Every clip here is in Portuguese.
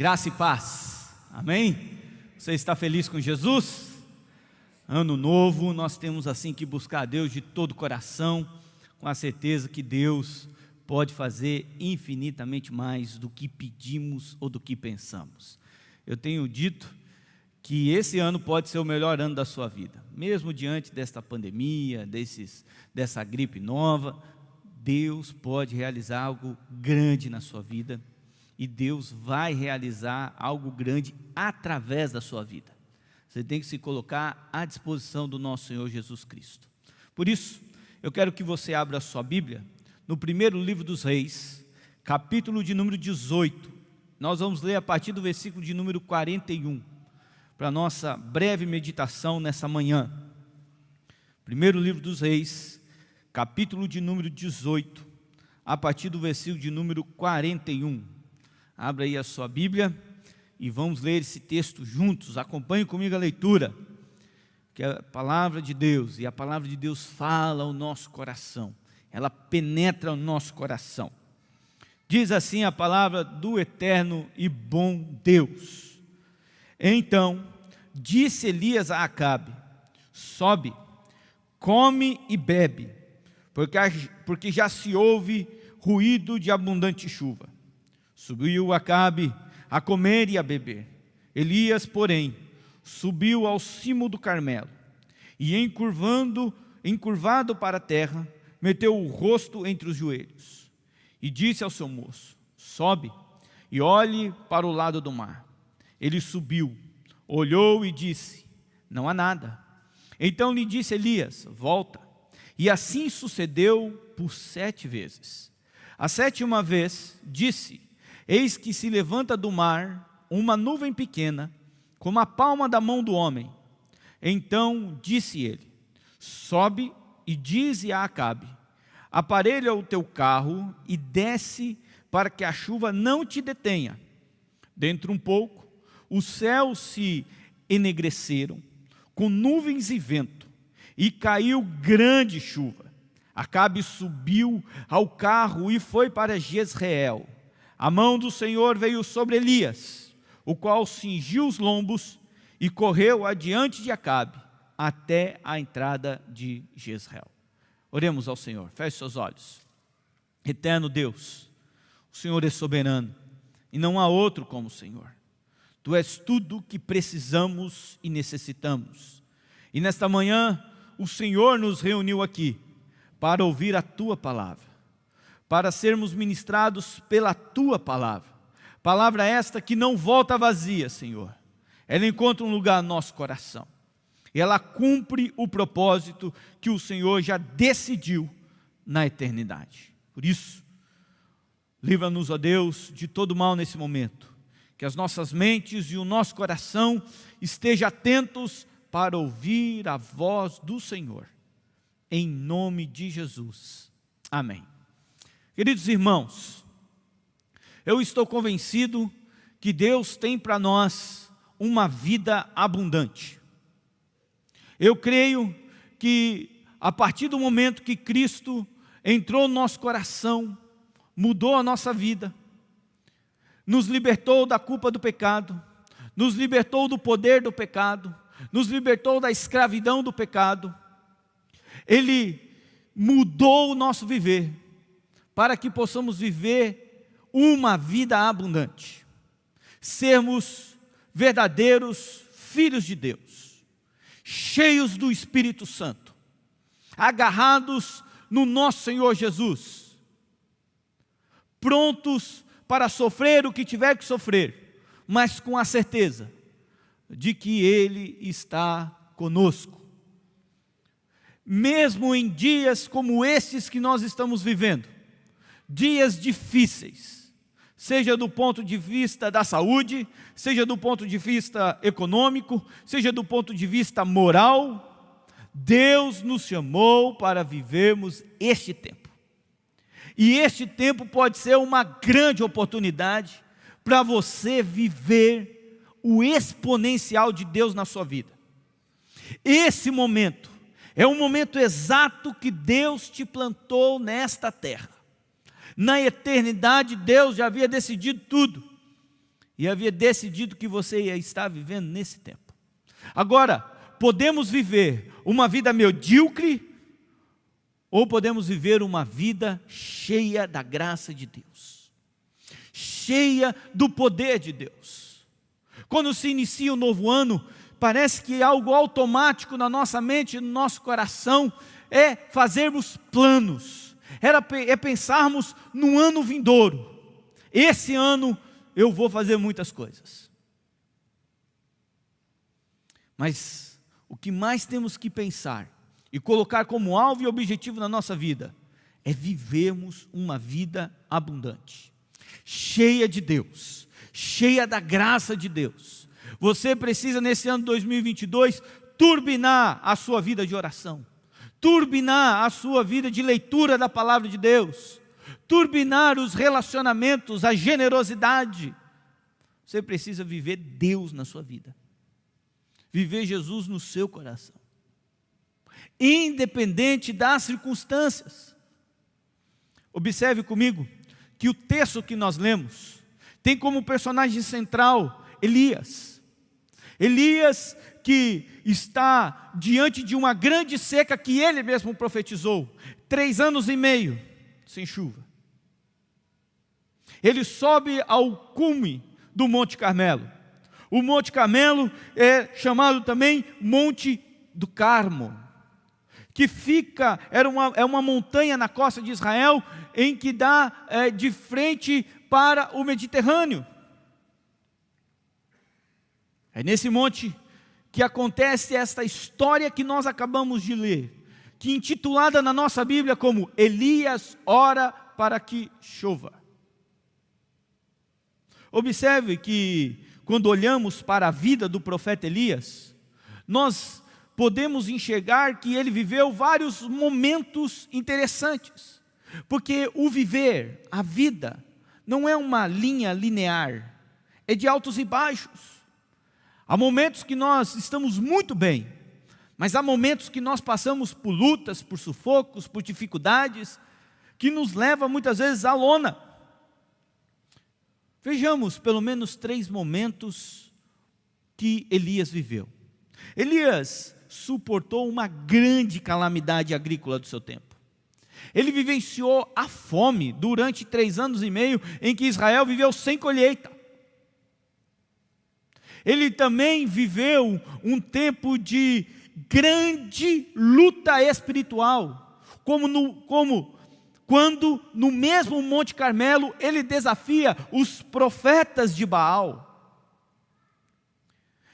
Graça e paz, amém? Você está feliz com Jesus? Ano novo, nós temos assim que buscar a Deus de todo o coração, com a certeza que Deus pode fazer infinitamente mais do que pedimos ou do que pensamos. Eu tenho dito que esse ano pode ser o melhor ano da sua vida, mesmo diante desta pandemia, dessa gripe nova. Deus pode realizar algo grande na sua vida, e Deus vai realizar algo grande através da sua vida. Você tem que se colocar à disposição do nosso Senhor Jesus Cristo. Por isso, eu quero que você abra a sua Bíblia no primeiro livro dos Reis, capítulo de número 18. Nós vamos ler a partir do versículo de número 41, para a nossa breve meditação nessa manhã. Primeiro livro dos Reis, capítulo de número 18, a partir do versículo de número 41. Abra aí a sua Bíblia e vamos ler esse texto juntos. Acompanhe comigo a leitura, que é a palavra de Deus, e a palavra de Deus fala ao nosso coração, ela penetra o nosso coração. Diz assim a palavra do eterno e bom Deus: Então disse Elias a Acabe: sobe, come e bebe, porque já se ouve ruído de abundante chuva. Subiu Acabe a comer e a beber. Elias, porém, subiu ao cimo do Carmelo, e encurvado para a terra, meteu o rosto entre os joelhos, e disse ao seu moço: sobe e olhe para o lado do mar. Ele subiu, olhou e disse: não há nada. Então lhe disse Elias: volta. E assim sucedeu por 7 vezes. A 7ª vez disse: eis que se levanta do mar uma nuvem pequena, como a palma da mão do homem. Então disse ele: sobe e dize a Acabe: aparelha o teu carro e desce, para que a chuva não te detenha. Dentro um pouco, os céus se enegreceram, com nuvens e vento, e caiu grande chuva. Acabe subiu ao carro e foi para Jezreel. A mão do Senhor veio sobre Elias, o qual cingiu os lombos e correu adiante de Acabe, até a entrada de Jezreel. Oremos ao Senhor, feche seus olhos. Eterno Deus, o Senhor é soberano, e não há outro como o Senhor. Tu és tudo o que precisamos e necessitamos. E nesta manhã, o Senhor nos reuniu aqui, para ouvir a Tua palavra, para sermos ministrados pela Tua palavra. Palavra esta que não volta vazia, Senhor. Ela encontra um lugar no nosso coração, e ela cumpre o propósito que o Senhor já decidiu na eternidade. Por isso, livra-nos, ó Deus, de todo mal nesse momento, que as nossas mentes e o nosso coração estejam atentos para ouvir a voz do Senhor, em nome de Jesus, amém. Queridos irmãos, eu estou convencido que Deus tem para nós uma vida abundante. Eu creio que a partir do momento que Cristo entrou no nosso coração, mudou a nossa vida, nos libertou da culpa do pecado, nos libertou do poder do pecado, nos libertou da escravidão do pecado. Ele mudou o nosso viver, para que possamos viver uma vida abundante, sermos verdadeiros filhos de Deus, cheios do Espírito Santo, agarrados no nosso Senhor Jesus, prontos para sofrer o que tiver que sofrer, mas com a certeza de que Ele está conosco. Mesmo em dias como esses que nós estamos vivendo, dias difíceis, seja do ponto de vista da saúde, seja do ponto de vista econômico, seja do ponto de vista moral, Deus nos chamou para vivermos este tempo. E este tempo pode ser uma grande oportunidade para você viver o exponencial de Deus na sua vida. Esse momento é um momento exato que Deus te plantou nesta terra. Na eternidade, Deus já havia decidido tudo. e havia decidido que você ia estar vivendo nesse tempo. Agora, podemos viver uma vida medíocre, ou podemos viver uma vida cheia da graça de Deus, cheia do poder de Deus. Quando se inicia o novo ano, parece que algo automático na nossa mente, no nosso coração, é fazermos planos, é pensarmos no ano vindouro. Esse ano eu vou fazer muitas coisas. Mas o que mais temos que pensar e colocar como alvo e objetivo na nossa vida é vivermos uma vida abundante, cheia de Deus, cheia da graça de Deus. Você precisa nesse ano 2022 turbinar a sua vida de oração, turbinar a sua vida de leitura da palavra de Deus, turbinar os relacionamentos, a generosidade. Você precisa viver Deus na sua vida, viver Jesus no seu coração, independente das circunstâncias. Observe comigo que o texto que nós lemos tem como personagem central Elias. Elias que está diante de uma grande seca que ele mesmo profetizou, 3 anos e meio sem chuva. Ele sobe ao cume do Monte Carmelo. O Monte Carmelo é chamado também Monte do Carmo, que é uma montanha na costa de Israel, em que dá de frente para o Mediterrâneo. É nesse monte que acontece esta história que nós acabamos de ler, que é intitulada na nossa Bíblia como Elias ora para que chova. Observe que quando olhamos para a vida do profeta Elias, nós podemos enxergar que ele viveu vários momentos interessantes, porque o viver, a vida, não é uma linha linear, é de altos e baixos. Há momentos que nós estamos muito bem, mas há momentos que nós passamos por lutas, por sufocos, por dificuldades, que nos leva muitas vezes à lona. Vejamos pelo menos 3 momentos que Elias viveu. Elias suportou uma grande calamidade agrícola do seu tempo. Ele vivenciou a fome durante 3 anos e meio em que Israel viveu sem colheita. Ele também viveu um tempo de grande luta espiritual, quando no mesmo Monte Carmelo ele desafia os profetas de Baal.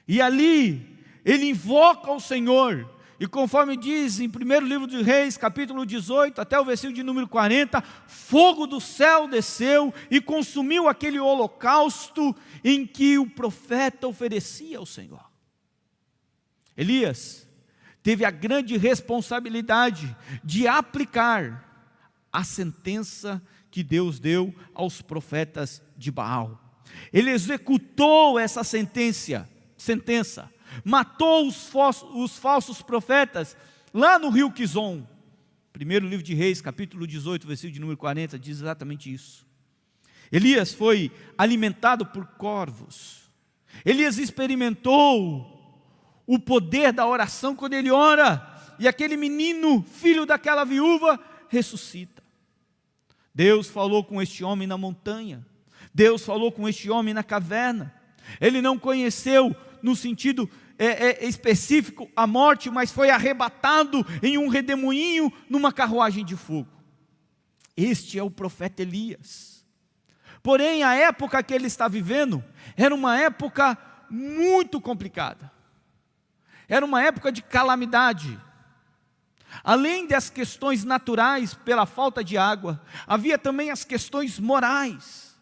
E ali ele invoca o Senhor, e conforme diz em 1º livro de Reis, capítulo 18, até o versículo de número 40, fogo do céu desceu e consumiu aquele holocausto em que o profeta oferecia ao Senhor. Elias teve a grande responsabilidade de aplicar a sentença que Deus deu aos profetas de Baal. Ele executou essa sentença, matou os falsos profetas lá no rio Quizon. 1º livro de Reis, capítulo 18, versículo de número 40, diz exatamente isso. Elias foi alimentado por corvos. Elias experimentou o poder da oração quando ele ora, e aquele menino, filho daquela viúva, ressuscita. Deus falou com este homem na montanha, Deus falou com este homem na caverna. Ele não conheceu no sentido específico a morte, mas foi arrebatado em um redemoinho numa carruagem de fogo. Este é o profeta Elias. Porém, a época que ele está vivendo era uma época muito complicada. Era uma época de calamidade. Além das questões naturais pela falta de água, havia também as questões morais.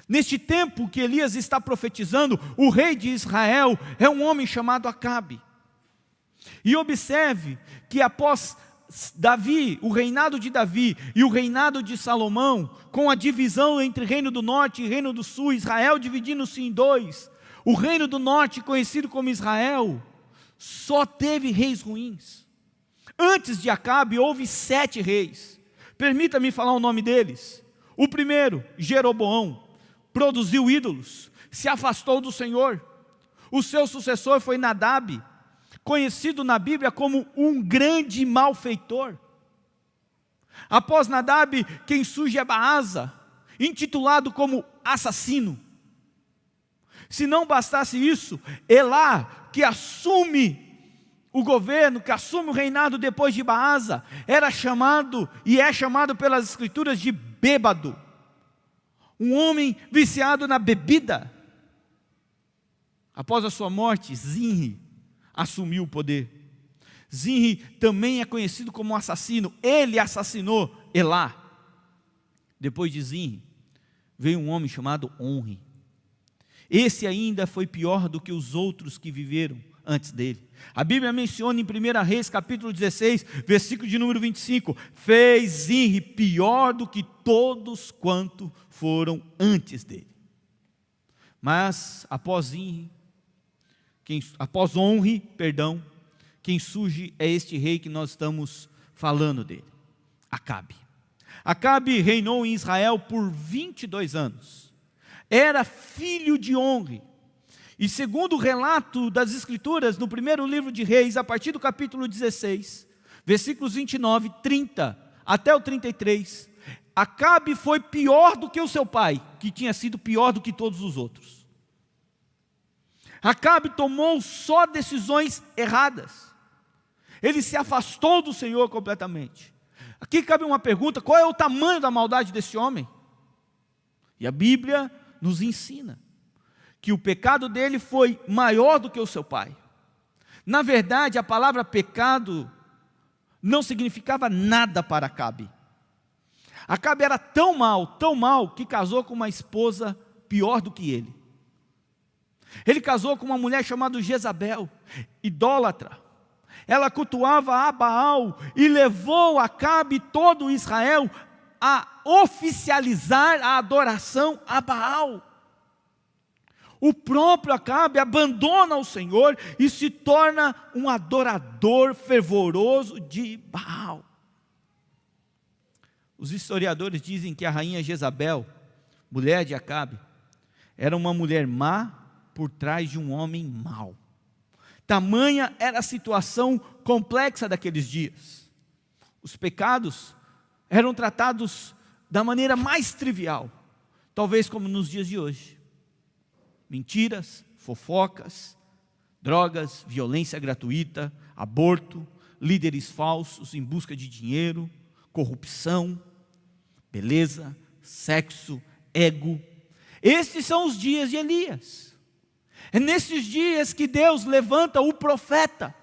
Neste tempo que Elias está profetizando, o rei de Israel é um homem chamado Acabe. E observe que após Davi, o reinado de Davi e o reinado de Salomão, com a divisão entre reino do norte e reino do sul, Israel dividindo-se em 2, o reino do norte, conhecido como Israel, só teve reis ruins. Antes de Acabe houve 7 reis. Permita-me falar o nome deles. O primeiro, Jeroboão, produziu ídolos, se afastou do Senhor. O seu sucessor foi Nadab, conhecido na Bíblia como um grande malfeitor. Após Nadab, quem surge é Baasa, intitulado como assassino. Se não bastasse isso, Elá, que assume o governo, que assume o reinado depois de Baasa, era chamado e é chamado pelas escrituras de bêbado, um homem viciado na bebida. Após a sua morte, Zinri assumiu o poder. Zinri também é conhecido como assassino. Ele assassinou Elá. Depois de Zinri, veio um homem chamado Onri. Esse ainda foi pior do que os outros que viveram antes dele. A Bíblia menciona em 1 Reis, capítulo 16, versículo de número 25, fez Zinri pior do que todos quanto foram antes dele. Mas após Onri, quem surge é este rei que nós estamos falando dele, Acabe. Acabe reinou em Israel por 22 anos. Era filho de Onri. E segundo o relato das Escrituras, no primeiro livro de Reis, a partir do capítulo 16, versículos 29, 30, até o 33, Acabe foi pior do que o seu pai, que tinha sido pior do que todos os outros. Acabe tomou só decisões erradas. Ele se afastou do Senhor completamente. Aqui cabe uma pergunta: qual é o tamanho da maldade desse homem? E a Bíblia nos ensina que o pecado dele foi maior do que o seu pai. Na verdade, a palavra pecado não significava nada para Acabe. Acabe era tão mal, que casou com uma esposa pior do que ele. Ele casou com uma mulher chamada Jezabel, idólatra. Ela cultuava a Baal e levou Acabe e todo Israel a oficializar a adoração a Baal. O próprio Acabe abandona o Senhor e se torna um adorador fervoroso de Baal. Os historiadores dizem que a rainha Jezabel, mulher de Acabe, era uma mulher má por trás de um homem mau. Tamanha era a situação complexa daqueles dias. Os pecados eram tratados da maneira mais trivial, talvez como nos dias de hoje. Mentiras, fofocas, drogas, violência gratuita, aborto, líderes falsos em busca de dinheiro, corrupção, beleza, sexo, ego. Estes são os dias de Elias. É nesses dias que Deus levanta o profeta,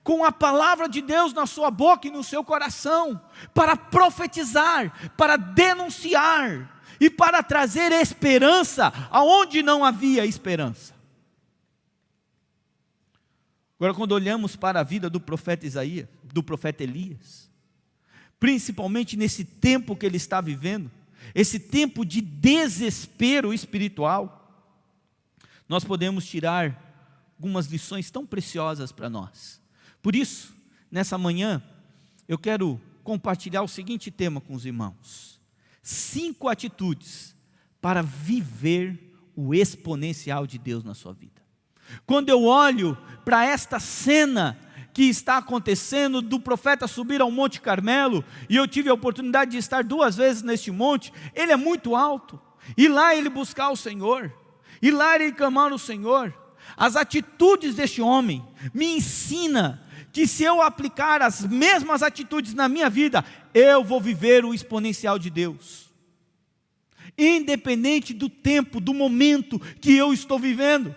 com a palavra de Deus na sua boca e no seu coração, para profetizar, para denunciar, e para trazer esperança aonde não havia esperança. Agora, quando olhamos para a vida do profeta Elias, principalmente nesse tempo que ele está vivendo, esse tempo de desespero espiritual, nós podemos tirar algumas lições tão preciosas para nós. Por isso, nessa manhã, eu quero compartilhar o seguinte tema com os irmãos: 5 atitudes para viver o exponencial de Deus na sua vida. Quando eu olho para esta cena que está acontecendo do profeta subir ao Monte Carmelo, e eu tive a oportunidade de estar 2 vezes neste monte, ele é muito alto, e lá ele buscar o Senhor, e lá ele clamar o Senhor. As atitudes deste homem me ensina que se eu aplicar as mesmas atitudes na minha vida, eu vou viver o exponencial de Deus, independente do tempo, do momento que eu estou vivendo.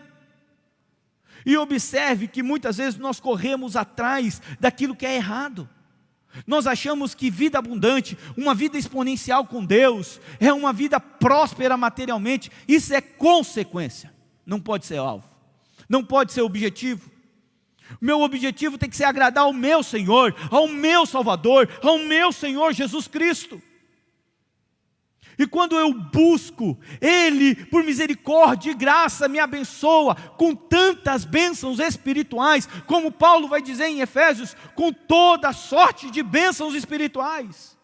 E observe que muitas vezes nós corremos atrás daquilo que é errado. Nós achamos que vida abundante, uma vida exponencial com Deus, é uma vida próspera materialmente. Isso é consequência, não pode ser alvo, não pode ser objetivo. Meu objetivo tem que ser agradar ao meu Senhor, ao meu Salvador, ao meu Senhor Jesus Cristo. E quando eu busco, Ele, por misericórdia e graça, me abençoa com tantas bênçãos espirituais, como Paulo vai dizer em Efésios, com toda sorte de bênçãos espirituais.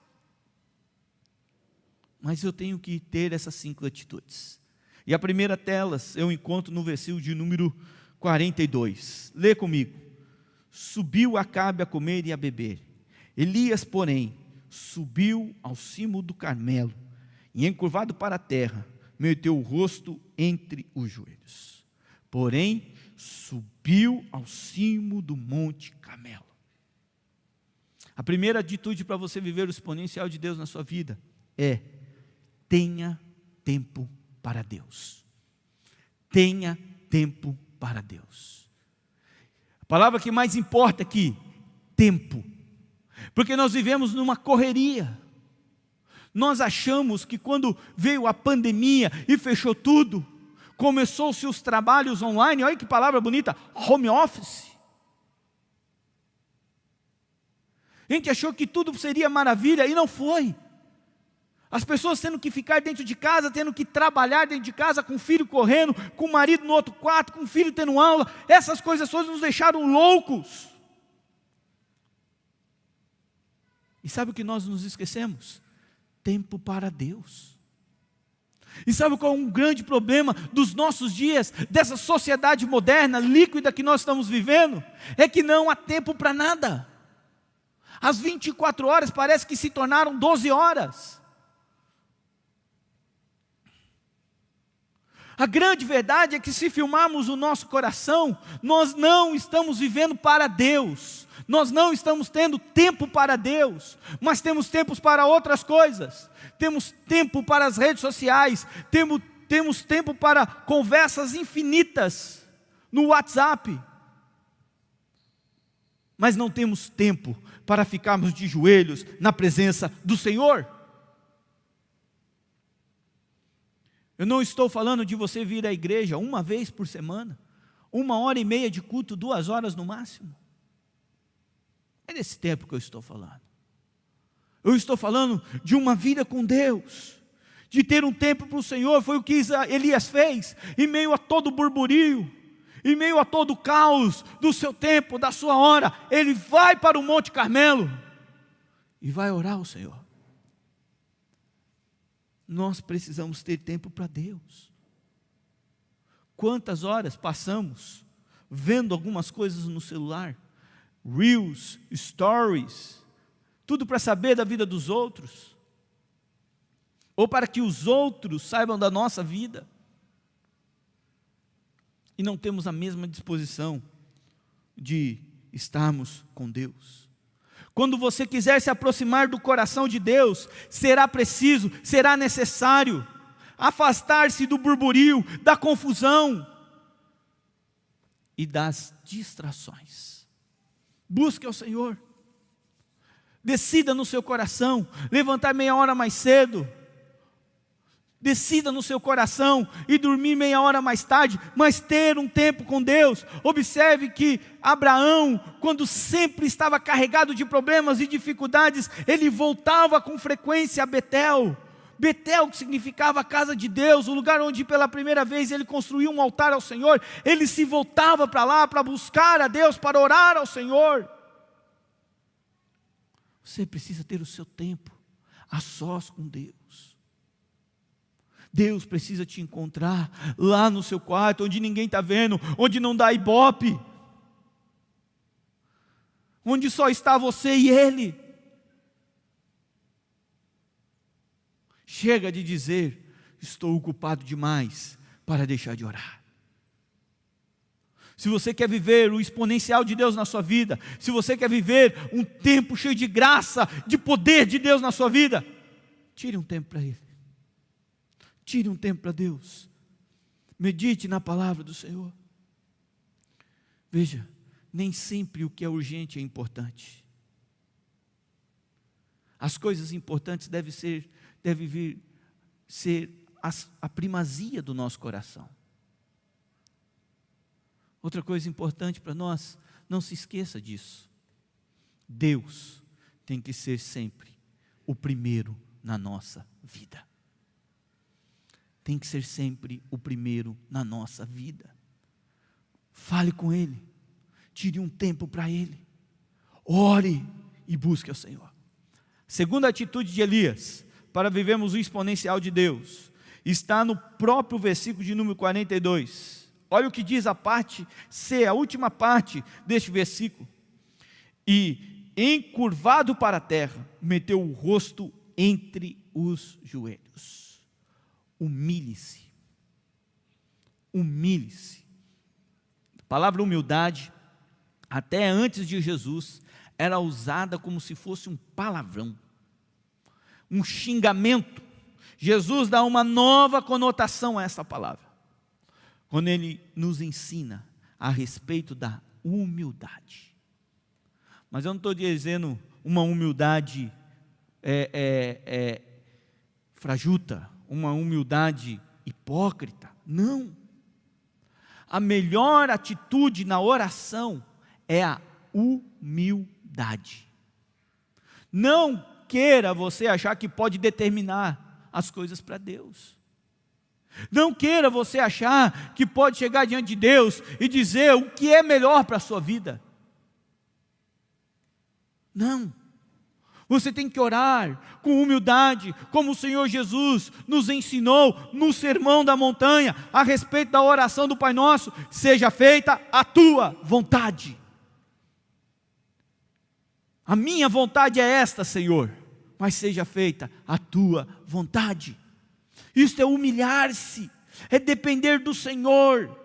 Mas eu tenho que ter essas 5 atitudes. E a primeira delas eu encontro no versículo de número 42. Lê comigo. Subiu Acabe a comer e a beber. Elias, porém, subiu ao cimo do Carmelo e, encurvado para a terra, meteu o rosto entre os joelhos. Porém, subiu ao cimo do monte Carmelo. A primeira atitude para você viver o exponencial de Deus na sua vida é: tenha tempo para Deus. Tenha tempo para Deus. A palavra que mais importa aqui, tempo. Porque nós vivemos numa correria. Nós achamos que quando veio a pandemia e fechou tudo, começou-se os trabalhos online, olha que palavra bonita, home office. A gente achou que tudo seria maravilha e não foi. As pessoas tendo que ficar dentro de casa, tendo que trabalhar dentro de casa, com o filho correndo, com o marido no outro quarto, com o filho tendo aula, essas coisas todas nos deixaram loucos. E sabe o que nós nos esquecemos? Tempo para Deus. E sabe qual é um grande problema dos nossos dias, dessa sociedade moderna, líquida que nós estamos vivendo? É que não há tempo para nada. As 24 horas parece que se tornaram 12 horas. A grande verdade é que se filmarmos o nosso coração, nós não estamos vivendo para Deus. Nós não estamos tendo tempo para Deus, mas temos tempos para outras coisas. Temos tempo para as redes sociais, temos tempo para conversas infinitas no WhatsApp. Mas não temos tempo para ficarmos de joelhos na presença do Senhor. Eu não estou falando de você vir à igreja uma vez por semana, 1h30 de culto, 2 horas no máximo. É desse tempo que eu estou falando. Eu estou falando de uma vida com Deus, de ter um tempo para o Senhor. Foi o que Elias fez, em meio a todo o burburinho, em meio a todo o caos do seu tempo, da sua hora. Ele vai para o Monte Carmelo e vai orar ao Senhor. Nós precisamos ter tempo para Deus. Quantas horas passamos vendo algumas coisas no celular, reels, stories, tudo para saber da vida dos outros, ou para que os outros saibam da nossa vida, e não temos a mesma disposição de estarmos com Deus. Quando você quiser se aproximar do coração de Deus, será preciso, será necessário afastar-se do burburinho, da confusão e das distrações. Busque ao Senhor. Decida no seu coração levantar 30 mais cedo. Decida no seu coração e dormir 30 mais tarde, mas ter um tempo com Deus. Observe que Abraão, quando sempre estava carregado de problemas e dificuldades, ele voltava com frequência a Betel. Betel, que significava a casa de Deus, o lugar onde pela primeira vez ele construiu um altar ao Senhor. Ele se voltava para lá para buscar a Deus, para orar ao Senhor. Você precisa ter o seu tempo a sós com Deus. Deus precisa te encontrar lá no seu quarto, onde ninguém está vendo, onde não dá ibope, onde só está você e Ele. Chega de dizer, estou ocupado demais para deixar de orar. Se você quer viver o exponencial de Deus na sua vida, se você quer viver um tempo cheio de graça, de poder de Deus na sua vida, tire um tempo para Ele. Tire um tempo para Deus. Medite na palavra do Senhor. Veja, nem sempre o que é urgente é importante. As coisas importantes devem vir ser a primazia do nosso coração. Outra coisa importante para nós, não se esqueça disso. Deus tem que ser sempre o primeiro na nossa vida. Tem que ser sempre o primeiro na nossa vida. Fale com Ele, tire um tempo para Ele, ore e busque ao Senhor. Segunda atitude de Elias, para vivermos o exponencial de Deus. está no próprio versículo de número 42. Olha o que diz a parte C, a última parte deste versículo. E, encurvado para a terra, meteu o rosto entre os joelhos. Humilhe-se. Humilhe-se. A palavra humildade, até antes de Jesus, era usada como se fosse um palavrão, um xingamento. Jesus dá uma nova conotação a essa palavra, quando Ele nos ensina a respeito da humildade. Mas eu não estou dizendo uma humildade frajuta, uma humildade hipócrita, não. A melhor atitude na oração é a humildade. Não queira você achar que pode determinar as coisas para Deus. Não queira você achar que pode chegar diante de Deus e dizer o que é melhor para a sua vida. Não. Você tem que orar com humildade, como o Senhor Jesus nos ensinou no Sermão da Montanha, a respeito da oração do Pai Nosso: seja feita a tua vontade. A minha vontade é esta, Senhor, mas seja feita a tua vontade. Isto é humilhar-se, é depender do Senhor.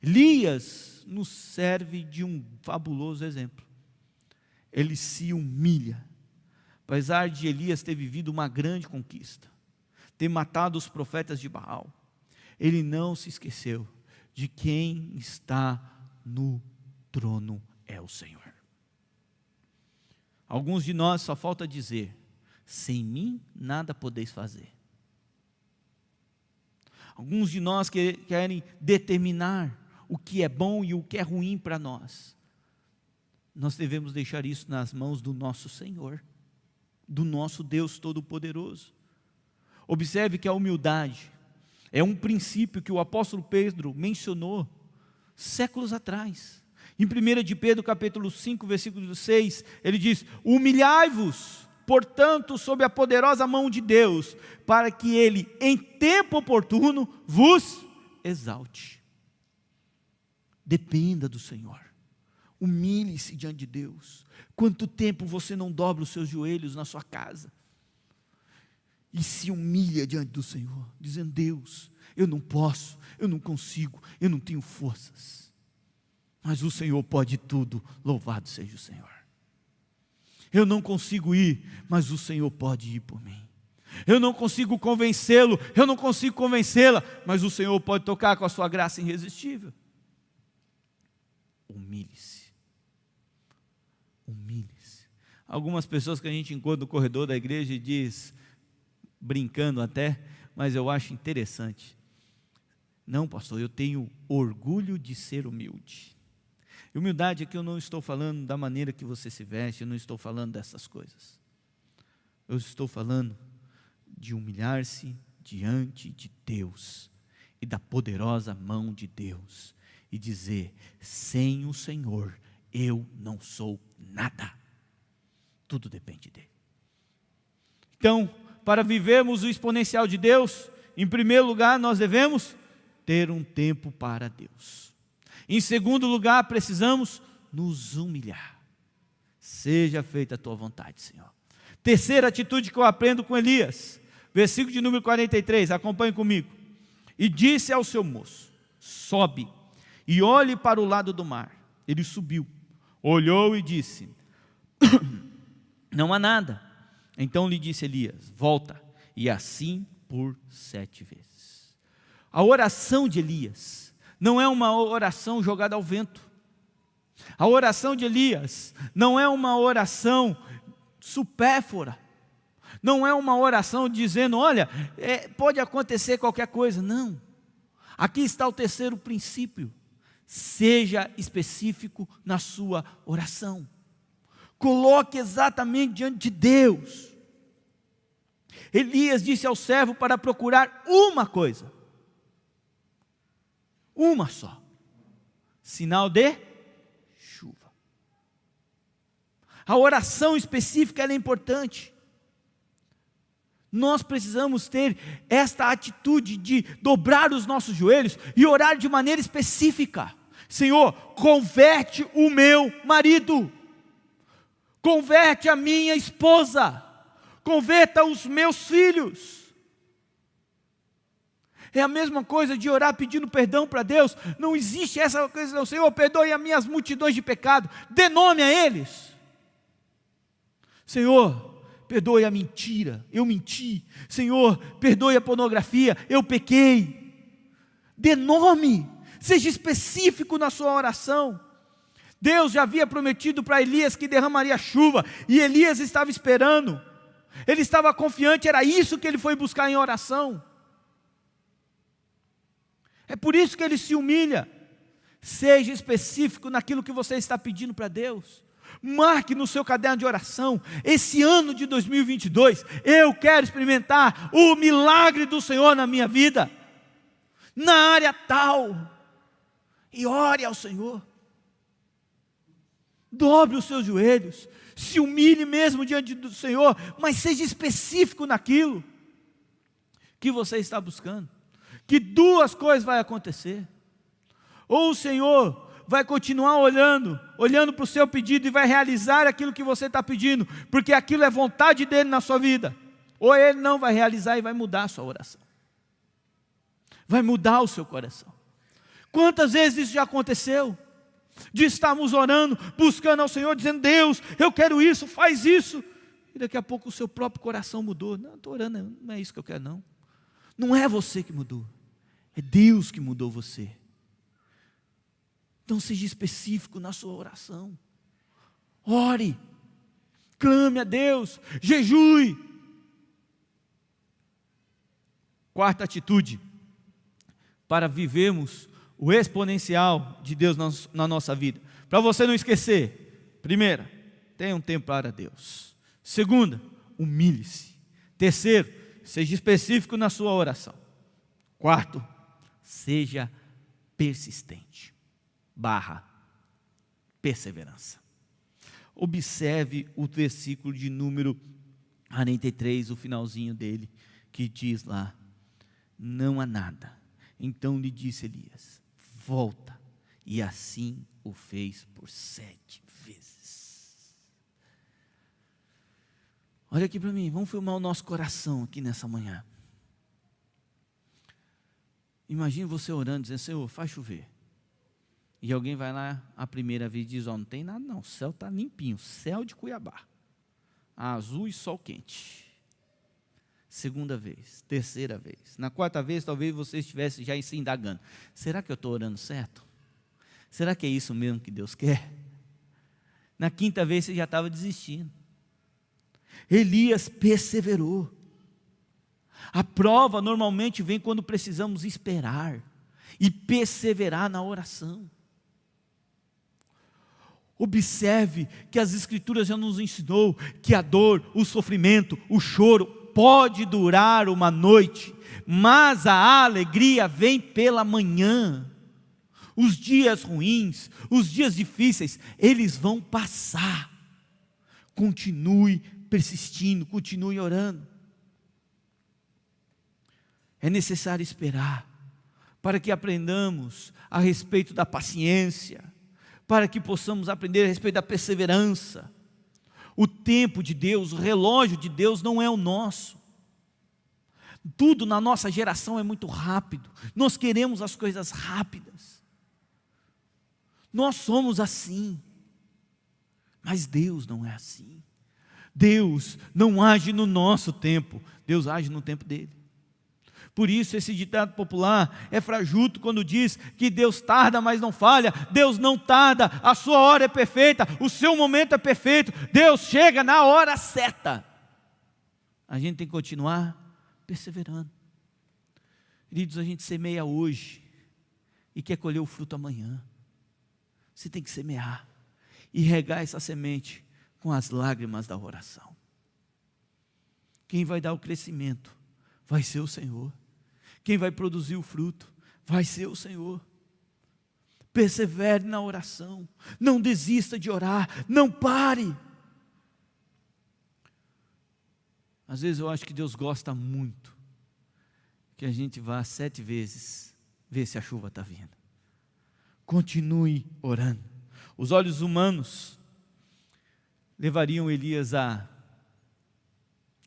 Elias nos serve de um fabuloso exemplo. Ele se humilha. Apesar de Elias ter vivido uma grande conquista, ter matado os profetas de Baal, ele não se esqueceu de quem está no trono é o Senhor. Alguns de nós só falta dizer: sem mim nada podeis fazer. Alguns de nós querem determinar o que é bom e o que é ruim para nós. Nós devemos deixar isso nas mãos do nosso Senhor, do nosso Deus Todo-Poderoso. Observe que a humildade é um princípio que o apóstolo Pedro mencionou séculos atrás. Em 1 de Pedro capítulo 5, versículo 6, ele diz: humilhai-vos, portanto, sob a poderosa mão de Deus, para que Ele, em tempo oportuno, vos exalte. Dependa do Senhor. Humilhe-se diante de Deus. Quanto tempo você não dobra os seus joelhos na sua casa e se humilha diante do Senhor, dizendo: Deus, eu não posso, eu não consigo, eu não tenho forças, mas o Senhor pode tudo, louvado seja o Senhor. Eu não consigo ir, mas o Senhor pode ir por mim. Eu não consigo convencê-lo, eu não consigo convencê-la, mas o Senhor pode tocar com a sua graça irresistível. Humilhe-se. Humilhe-se. Algumas pessoas que a gente encontra no corredor da igreja e diz, brincando até, mas eu acho interessante: não, pastor, eu tenho orgulho de ser humilde. Humildade aqui eu não estou falando da maneira que você se veste, eu não estou falando dessas coisas. Eu estou falando de humilhar-se diante de Deus e da poderosa mão de Deus e dizer: sem o Senhor eu não sou nada. Tudo depende dele. Então, para vivermos o exponencial de Deus, em primeiro lugar nós devemos ter um tempo para Deus. Em segundo lugar, precisamos nos humilhar. Seja feita a tua vontade, Senhor. Terceira atitude que eu aprendo com Elias, versículo de número 43, acompanhe comigo. E disse ao seu moço: sobe e olhe para o lado do mar. Ele subiu, olhou e disse: não há nada. Então lhe disse Elias: volta, e assim por 7 vezes. A oração de Elias não é uma oração jogada ao vento. A oração de Elias não é uma oração supérflua. Não é uma oração dizendo: olha, pode acontecer qualquer coisa. Não. Aqui está o terceiro princípio: seja específico na sua oração. Coloque exatamente diante de Deus. Elias disse ao servo para procurar uma coisa. Uma só: sinal de chuva. A oração específica ela é importante. Nós precisamos ter esta atitude de dobrar os nossos joelhos e orar de maneira específica. Senhor, converte o meu marido, converte a minha esposa, converta os meus filhos. É a mesma coisa de orar pedindo perdão para Deus. Não existe essa coisa, Senhor, perdoe as minhas multidões de pecado, dê nome a eles. Senhor, perdoe a mentira, eu menti. Senhor, perdoe a pornografia, eu pequei. Dê nome, seja específico na sua oração. Deus já havia prometido para Elias que derramaria chuva, e Elias estava esperando, ele estava confiante, era isso que ele foi buscar em oração. É por isso que ele se humilha. Seja específico naquilo que você está pedindo para Deus. Marque no seu caderno de oração, esse ano de 2022, eu quero experimentar o milagre do Senhor na minha vida, na área tal, e ore ao Senhor. Dobre os seus joelhos, se humilhe mesmo diante do Senhor, mas seja específico naquilo que você está buscando. Que duas coisas vai acontecer: ou o Senhor vai continuar olhando para o seu pedido e vai realizar aquilo que você está pedindo, porque aquilo é vontade dele na sua vida, ou ele não vai realizar e vai mudar a sua oração, vai mudar o seu coração. Quantas vezes isso já aconteceu? De estarmos orando, buscando ao Senhor, dizendo: Deus, eu quero isso, faz isso, e daqui a pouco o seu próprio coração mudou. Não, estou orando, não é isso que eu quero não. Não é você que mudou, é Deus que mudou você. Então seja específico na sua oração. Ore, clame a Deus, jejue. Quarta atitude, para vivermos o exponencial de Deus na nossa vida. Para você não esquecer: primeira, tenha um tempo para Deus. Segunda, humilhe-se. Terceiro, seja específico na sua oração. Quarto, seja persistente. Perseverança. Observe o versículo de número 43, o finalzinho dele, que diz lá: não há nada. Então lhe disse Elias: volta. E assim o fez por 7 vezes. Olha aqui para mim, vamos filmar o nosso coração aqui nessa manhã. Imagine você orando, dizendo: Senhor, faz chover. E alguém vai lá a primeira vez e diz: não tem nada não, o céu está limpinho, céu de Cuiabá, azul e sol quente. Segunda vez, terceira vez, na quarta vez talvez você estivesse já se indagando: será que eu estou orando certo? Será que é isso mesmo que Deus quer? Na quinta vez você já estava desistindo. Elias perseverou. A prova normalmente vem quando precisamos esperar e perseverar na oração. Observe que as Escrituras já nos ensinou que a dor, o sofrimento, o choro pode durar uma noite, mas a alegria vem pela manhã. Os dias ruins, os dias difíceis, eles vão passar. Continue persistindo, continue orando. É necessário esperar, para que aprendamos a respeito da paciência, para que possamos aprender a respeito da perseverança. O tempo de Deus, o relógio de Deus não é o nosso. Tudo na nossa geração é muito rápido, nós queremos as coisas rápidas. Nós somos assim, mas Deus não é assim. Deus não age no nosso tempo, Deus age no tempo dele. Por isso esse ditado popular é frajuto quando diz que Deus tarda, mas não falha. Deus não tarda, a sua hora é perfeita, o seu momento é perfeito, Deus chega na hora certa. A gente tem que continuar perseverando. Queridos, a gente semeia hoje e quer colher o fruto amanhã. Você tem que semear e regar essa semente com as lágrimas da oração. Quem vai dar o crescimento vai ser o Senhor. Quem vai produzir o fruto vai ser o Senhor. Persevere na oração, não desista de orar, não pare. Às vezes eu acho que Deus gosta muito que a gente vá 7 vezes ver se a chuva está vindo. Continue orando. Os olhos humanos levariam Elias a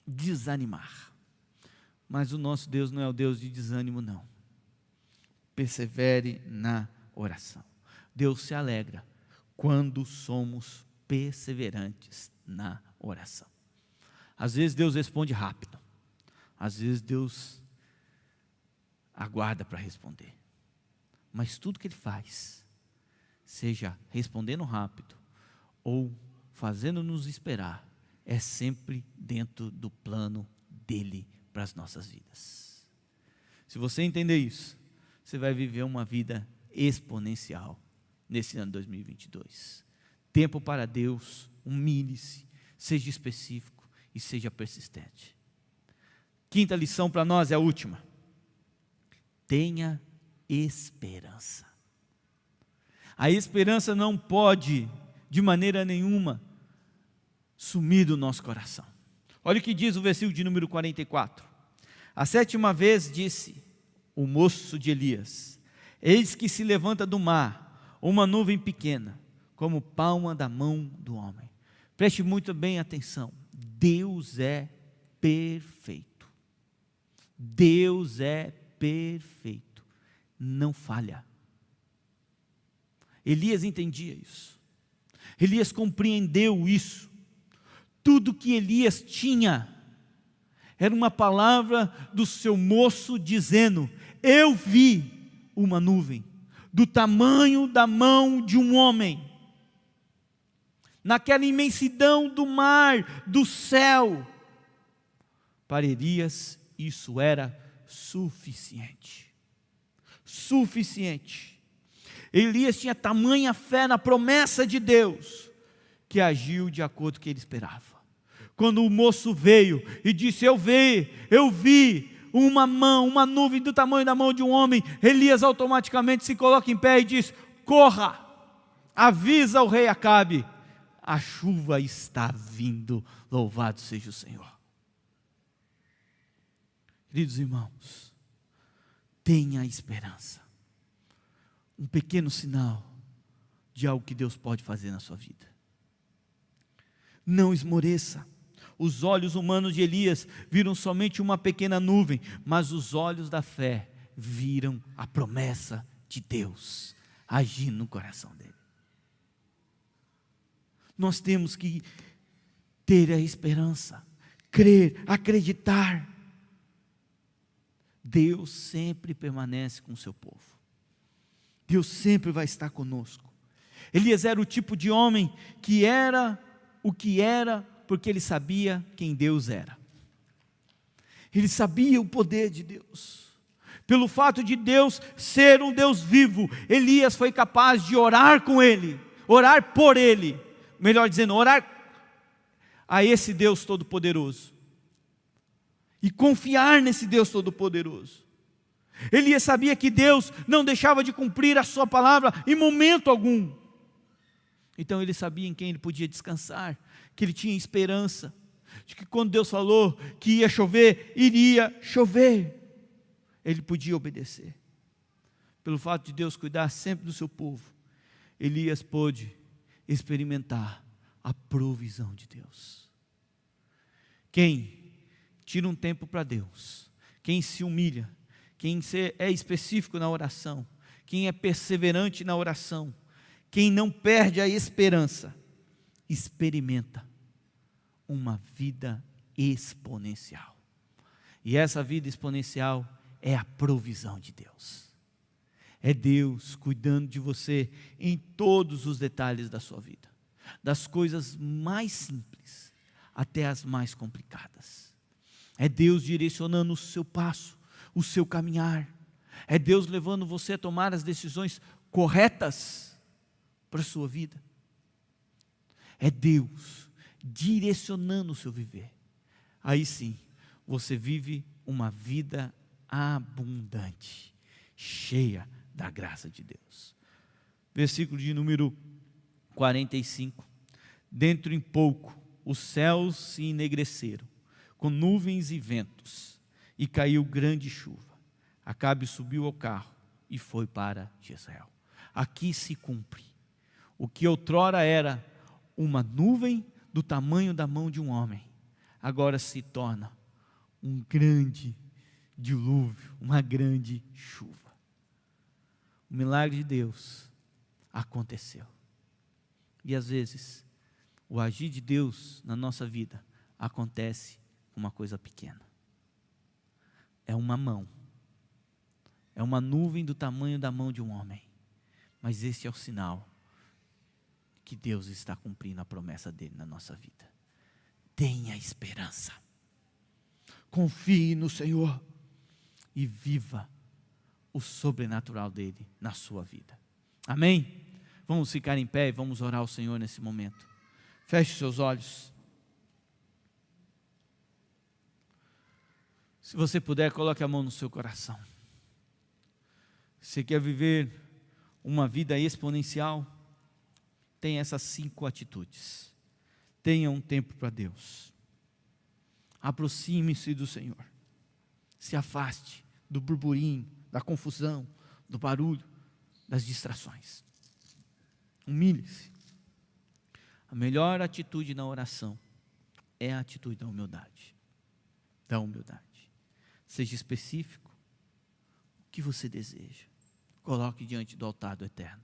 desanimar, mas o nosso Deus não é o Deus de desânimo, não. Persevere na oração. Deus se alegra quando somos perseverantes na oração. Às vezes Deus responde rápido, às vezes Deus aguarda para responder, mas tudo que Ele faz, seja respondendo rápido ou fazendo-nos esperar, é sempre dentro do plano dEle para as nossas vidas. Se você entender isso, você vai viver uma vida exponencial nesse ano 2022. Tempo para Deus, humilhe-se, seja específico e seja persistente. Quinta lição para nós é a última. Tenha esperança. A esperança não pode, de maneira nenhuma, sumir do nosso coração. Olha o que diz o versículo de número 44. A 7ª vez disse o moço de Elias: eis que se levanta do mar uma nuvem pequena, como palma da mão do homem. Preste muito bem atenção. Deus é perfeito. Deus é perfeito. Não falha. Elias entendia isso. Elias compreendeu isso. Tudo que Elias tinha era uma palavra do seu moço dizendo: eu vi uma nuvem do tamanho da mão de um homem, naquela imensidão do mar, do céu. Para Elias isso era suficiente. Suficiente. Elias tinha tamanha fé na promessa de Deus, que agiu de acordo com o que ele esperava. Quando o moço veio e disse: eu vi uma nuvem do tamanho da mão de um homem, Elias automaticamente se coloca em pé e diz: corra, avisa o rei Acabe, a chuva está vindo, louvado seja o Senhor. Queridos irmãos, tenha esperança. Um pequeno sinal de algo que Deus pode fazer na sua vida. Não esmoreça. Os olhos humanos de Elias viram somente uma pequena nuvem, mas os olhos da fé viram a promessa de Deus agindo no coração dele. Nós temos que ter a esperança, crer, acreditar. Deus sempre permanece com o seu povo. Deus sempre vai estar conosco. Elias era o tipo de homem que era o que era, porque ele sabia quem Deus era. Ele sabia o poder de Deus. Pelo fato de Deus ser um Deus vivo, Elias foi capaz de orar com ele, orar por ele, melhor dizendo, orar a esse Deus Todo-Poderoso, e confiar nesse Deus Todo-Poderoso. Elias sabia que Deus não deixava de cumprir a sua palavra em momento algum. Então ele sabia em quem ele podia descansar, que ele tinha esperança, de que quando Deus falou que ia chover, iria chover. Ele podia obedecer. Pelo fato de Deus cuidar sempre do seu povo, Elias pôde experimentar a provisão de Deus. Quem tira um tempo para Deus, quem se humilha, quem é específico na oração, quem é perseverante na oração, quem não perde a esperança, experimenta uma vida exponencial. E essa vida exponencial é a provisão de Deus. É Deus cuidando de você em todos os detalhes da sua vida, das coisas mais simples até as mais complicadas. É Deus direcionando o seu passo, o seu caminhar. É Deus levando você a tomar as decisões corretas para a sua vida. É Deus direcionando o seu viver. Aí sim, você vive uma vida abundante, cheia da graça de Deus. Versículo de número 45. Dentro em pouco, os céus se enegreceram, com nuvens e ventos, e caiu grande chuva. Acabe subiu ao carro e foi para Jezreel. Aqui se cumpre o que outrora era uma nuvem do tamanho da mão de um homem, agora se torna um grande dilúvio, uma grande chuva. O milagre de Deus aconteceu. E às vezes, o agir de Deus na nossa vida acontece com uma coisa pequena. É uma mão. É uma nuvem do tamanho da mão de um homem. Mas esse é o sinal que Deus está cumprindo a promessa dele na nossa vida. Tenha esperança. Confie no Senhor e viva o sobrenatural dele na sua vida. Amém? Vamos ficar em pé e vamos orar ao Senhor nesse momento. Feche seus olhos. Se você puder, coloque a mão no seu coração. Você quer viver uma vida exponencial? Tenha essas 5 atitudes. Tenha um tempo para Deus. Aproxime-se do Senhor. Se afaste do burburinho, da confusão, do barulho, das distrações. Humilhe-se. A melhor atitude na oração é a atitude da humildade. Da humildade. Seja específico. O que você deseja. Coloque diante do altar do Eterno.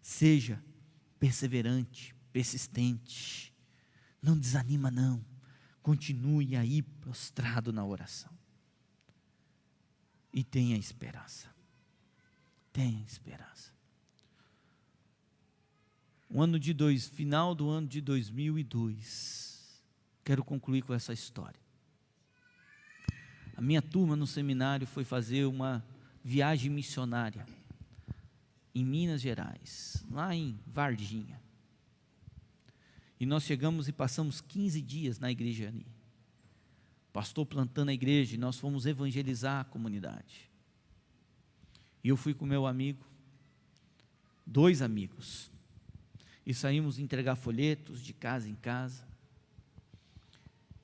Seja perseverante, persistente. Não desanima não. Continue aí prostrado na oração. E tenha esperança. Tenha esperança. Final do ano de 2002. Quero concluir com essa história. A minha turma no seminário foi fazer uma viagem missionária em Minas Gerais, lá em Varginha. E nós chegamos e passamos 15 dias na igreja ali. Pastor plantando a igreja, e nós fomos evangelizar a comunidade. E eu fui com meu amigo, 2 amigos, e saímos entregar folhetos de casa em casa.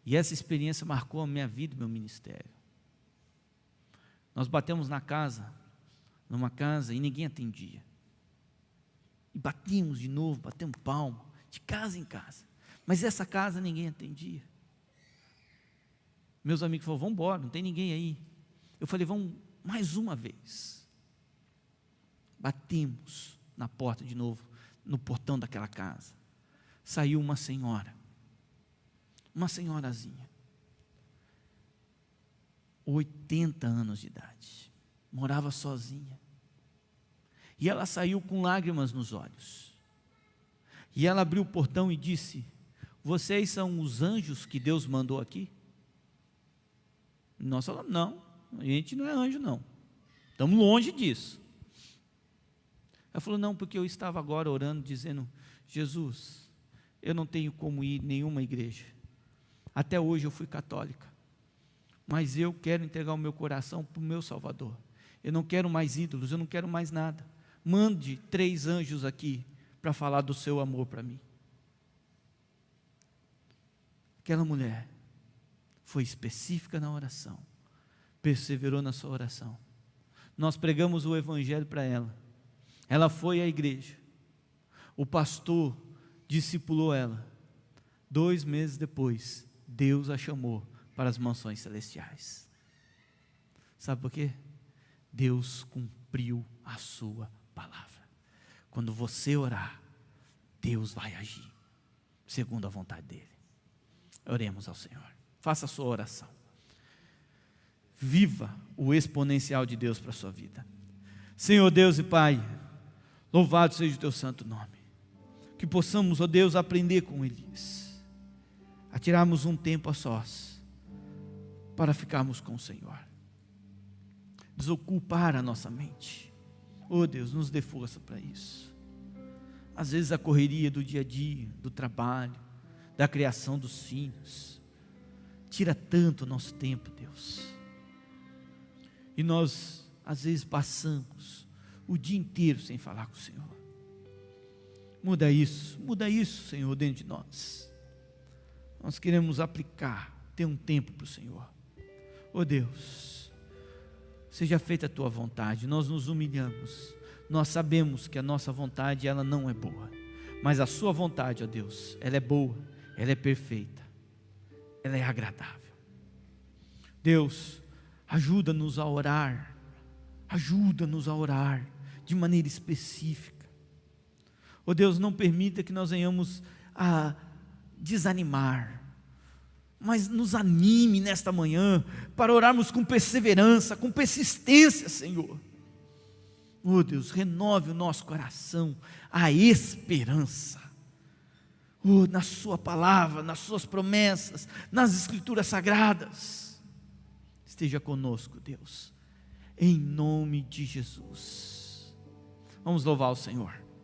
E essa experiência marcou a minha vida e meu ministério. Nós batemos numa casa, e ninguém atendia. E batimos de novo, batemos palma, de casa em casa. Mas essa casa ninguém atendia. Meus amigos falaram, vamos embora, não tem ninguém aí. Eu falei, vamos mais uma vez. Batemos na porta de novo, no portão daquela casa. Saiu uma senhorazinha, 80 anos de idade, morava sozinha. E ela saiu com lágrimas nos olhos. E ela abriu o portão e disse, vocês são os anjos que Deus mandou aqui? Nós falamos, não, a gente não é anjo não, estamos longe disso. Ela falou, não, porque eu estava agora orando, dizendo, Jesus, eu não tenho como ir em nenhuma igreja, até hoje eu fui católica, mas eu quero entregar o meu coração para o meu Salvador, eu não quero mais ídolos, eu não quero mais nada, mande 3 anjos aqui, para falar do seu amor para mim. Aquela mulher foi específica na oração, perseverou na sua oração. Nós pregamos o evangelho para ela. Ela foi à igreja. O pastor discipulou ela. 2 meses depois, Deus a chamou para as mansões celestiais. Sabe por quê? Deus cumpriu a sua palavra. Quando você orar, Deus vai agir segundo a vontade dEle. Oremos ao Senhor. Faça a sua oração. Viva o exponencial de Deus para a sua vida. Senhor Deus e Pai, louvado seja o Teu santo nome. Que possamos, ó Deus, aprender com Elias, a tirarmos um tempo a sós, para ficarmos com o Senhor. Desocupar a nossa mente. Oh Deus, nos dê força para isso. Às vezes a correria do dia a dia, do trabalho, da criação dos filhos, tira tanto o nosso tempo, Deus. E nós, às vezes, passamos o dia inteiro sem falar com o Senhor. Muda isso, Senhor, dentro de nós. Nós queremos aplicar ter um tempo para o Senhor. Oh Deus, seja feita a tua vontade. Nós nos humilhamos, nós sabemos que a nossa vontade ela não é boa, mas a sua vontade, ó Deus, ela é boa, ela é perfeita, ela é agradável. Deus, ajuda-nos a orar de maneira específica. Oh Deus, não permita que nós venhamos a desanimar, mas nos anime nesta manhã, para orarmos com perseverança, com persistência, Senhor. Oh Deus, renove o nosso coração, a esperança, na sua palavra, nas suas promessas, nas escrituras sagradas. Esteja conosco, Deus, em nome de Jesus. Vamos louvar o Senhor.